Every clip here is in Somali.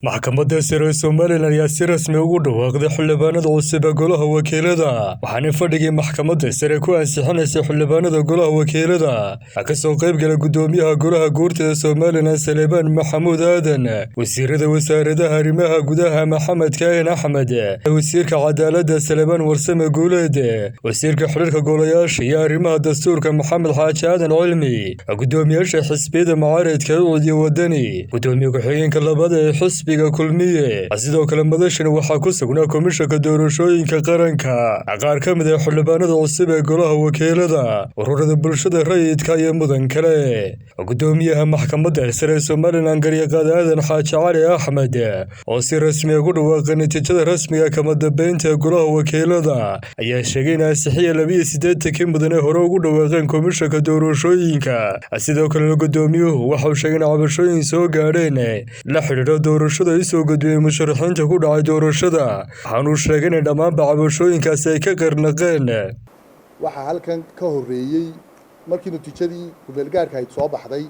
maxkamadda sare ee Somaliland ayaa si rasmi ugu dhawaaqday xildhibaanada cusub ee golaha wakiilada waxaana fadhigii maxkamadda sare ku ansixinaysay xildhibaanada golaha wakiilada ka soo qayb galay gudoomiyaha golaha guurtida Somaliland Salebaan Maxamuud Aadan wasiirada wasaaradaha arrimaha gudaha Maxamed Kaahin Axmed wasiirka cadaaladda Salebaan Warsame Guuleed wasiirka xiriirka golayaasha iyo arrimaha dastuurka Maxamed Xaaji Aadan Cilmi gudoomiyaasha xisbiyada mucaaradka iyo wadani gudoomiye ku-xigeenka labaad ee xisbiga kulmiye sidoo kale madashan waxaa ku sugnaa komishanka doorashooyinka qaranka qaar ka mid ah xildhibaanada cusub ee golaha wakiilada ururada bulshada rayidka iyo mudan kale gudoomiyaha maxkamadda sare ee Somaliland garyaqaan Aadan Xaaji Cali Axmed oo si rasmi ah ugu dhawaaqay natiijada rasmiga kama dambeynta ee golaha wakiilada ayaa sheegay in ansixiya 82 mudan ee hore ugu dhawaaqeen komishanka doorashooyinka sidoo kale gudoomiyuhu waxa uu sheegay in cabashooyin soo gaadheen la xiriira doorashada soo gudbiyay musharaxiinta ku dhacay doorashada waxaanu sheegay in dhammaan cabashooyinkaasi ay ka qarnaqeen waxa halkan ka horeeyay markii natiijadii kubeelgaarka ay soo baxday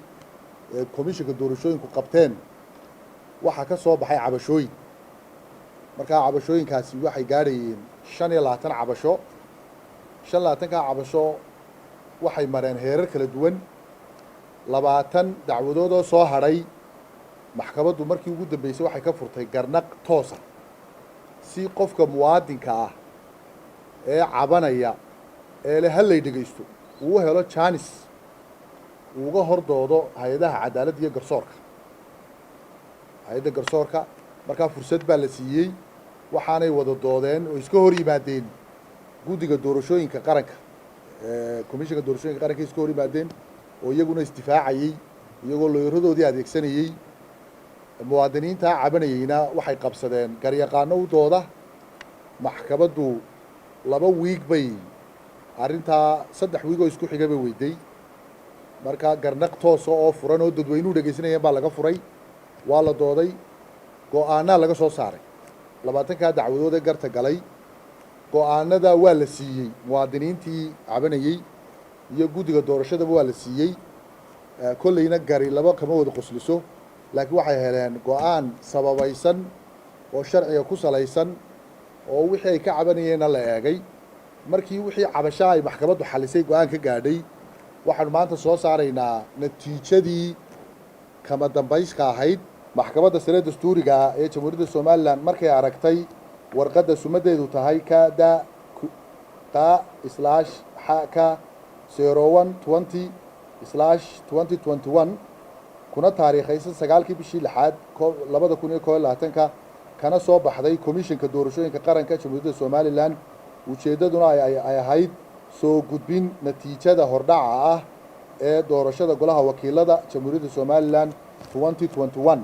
ee komishanka doorashooyinku qabteen waxa ka soo baxay cabashooyin marka cabashooyinkaasi waxay gaarayeen 25 cabasho 25 ka cabasho waxay mareen heerar kala duwan 20 dacwadood oo soo haray maxkamaddu markii ugu dambeysay waxay ka furtay garnaq toos ah si qofka muwaadinka ah ee cabanaya ee la halay dhageysto uu helo chance uu uga hordoodo hay'adaha cadaaladda iyo garsoorka hay'adda garsoorka markaa fursad baa la siiyey waxaanay wada doodeen oo iska hor yimaadeen guddiga doorashooyinka qaranka komishanka doorashooyinka qaranka iska hor yimaadeen oo iyaguna isdifaacayay iyagoo looyaradoodii adeegsanayay muwaadiniinta cabanayayna waxay qabsadeen garyaqaano u dooda maxkamaddu 2 wiig bay arrintaa 3 wiig oo isku xigay bay weyday marka garnaq toos oo furan oo dadweynuhu dhageysanayeen baa laga furay waa la dooday go'aanada laga soo saaray 20ka dacwadood ee garta galay go'aanada waa la siiyey muwaadiniintii cabanayay iyo guddiga doorashadaba waa la siiyey kollayna gari laba kama wada qosliso laakiin waxay heleen go'aan sababaysan oo sharciga ku salaysan oo wixii ay ka cabanayeenna la eegay markii wixii cabasho ay maxkamaddu xalisay go'aan ka gaadhay waxaanu maanta soo saaraynaa natiijadii kama dambayska ahayd maxkamadda sare dastuuriga ee jamhuuriyadda Somaliland markay aragtay warqadda sumadeedu tahay KDA-0120/2021 kuna taariikhaysan 9kii bishii 6aad 2021 kana soo baxday komishanka doorashooyinka qaranka jamhuuriyadda Somaliland ujeedaduna ay ahayd soo gudbin natiijada hordhaca ah ee doorashada golaha wakiilada jamhuuriyadda Somaliland 2021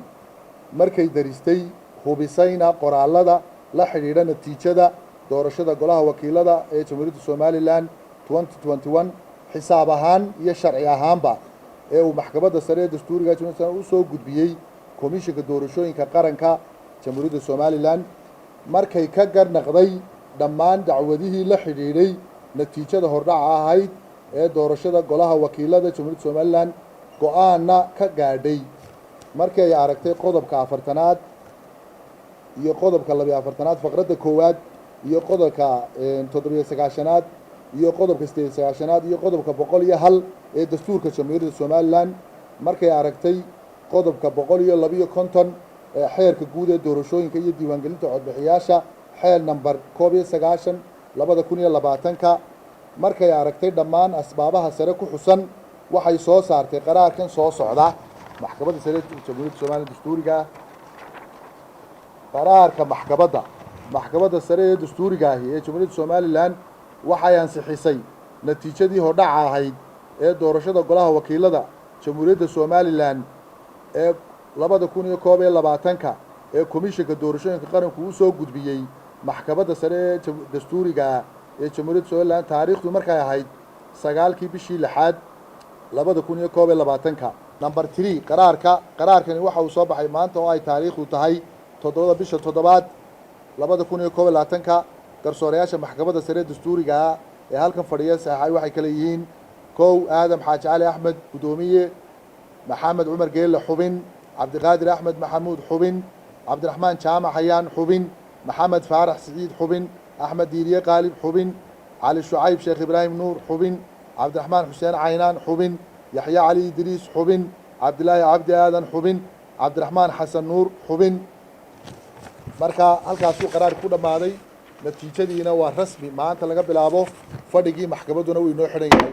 markay daristay hubisayna qoraalada la xiriira natiijada doorashada golaha wakiilada ee jamhuuriyadda Somaliland 2021 xisaab ahaan iyo sharci ahaanba ee uu maxkamadda sare ee dastuuriga jamhuuriyadda u soo gudbiyay komishanka doorashooyinka qaranka jamhuuriyadda Somaliland markay ka garnaqday dhammaan dacwadihii la xiriiray natiijada hordhaca ahayd ee doorashada golaha wakiilada jamhuuriyadda Somaliland go'aanna ka gaadhay markay ay aragtay qodobka 4aad iyo qodobka 42aad faqradda 1aad iyo qodobka 79aad iyo qodobka 98aad iyo qodobka 101 ee dastuurka jamhuuriyadda Somaliland markay aragtay qodobka 152 ee xeerka guud ee doorashooyinka iyo diiwaangelinta codbixiyaasha xeel number 19 2020 markay aragtay dhammaan asbaabaha sare ku xusan waxay soo saartay qaraarkan soo socda maxkamadda sare ee jamhuuriyadda Somaliland dastuuriga qaraarka maxkamadda sare ee dastuuriga ee jamhuuriyadda Somaliland waxay ansixisay natiijadii hordhaca ahayd ee doorashada golaha wakiilada jamhuuriyadda Somaliland ee 2021 ee komishanka doorashooyinka qaranku u soo gudbiyay maxkamadda sare ee dastuuriga ee jamhuuriyadda Somaliland taariikhdu markay ahayd 9kii bishii 6aad 2021 number 3 qaraarkani waxa uu soo baxay maanta oo ay taariikhdu tahay 7 bisha 7aad 2021 garsoorayaasha maxkamadda sare ee dastuuriga ee halkan fadhiya saxay waxay kala yihiin Aadan Xaaji Cali Axmed gudoomiye Maxamed Cumar Geelle xubin عبد القادر أحمد محمود حبن cabdiraxmaan jaamac hayaan xubin maxamed faarax siciid xubin axmed diiriye qaalib xubin cali shucayb sheekh ibraahim nuur xubin cabdiraxmaan xuseen caynaan xubin yaxya cali idriis xubin cabdilaahi cabdi aadan xubin cabdiraxmaan xasan nuur xubin marka halkaasuu qaraar ku dhammaaday natiijadiina waa rasmi maanta laga bilaabo fadhigii maxkamadduna uu inoo xidhan yahay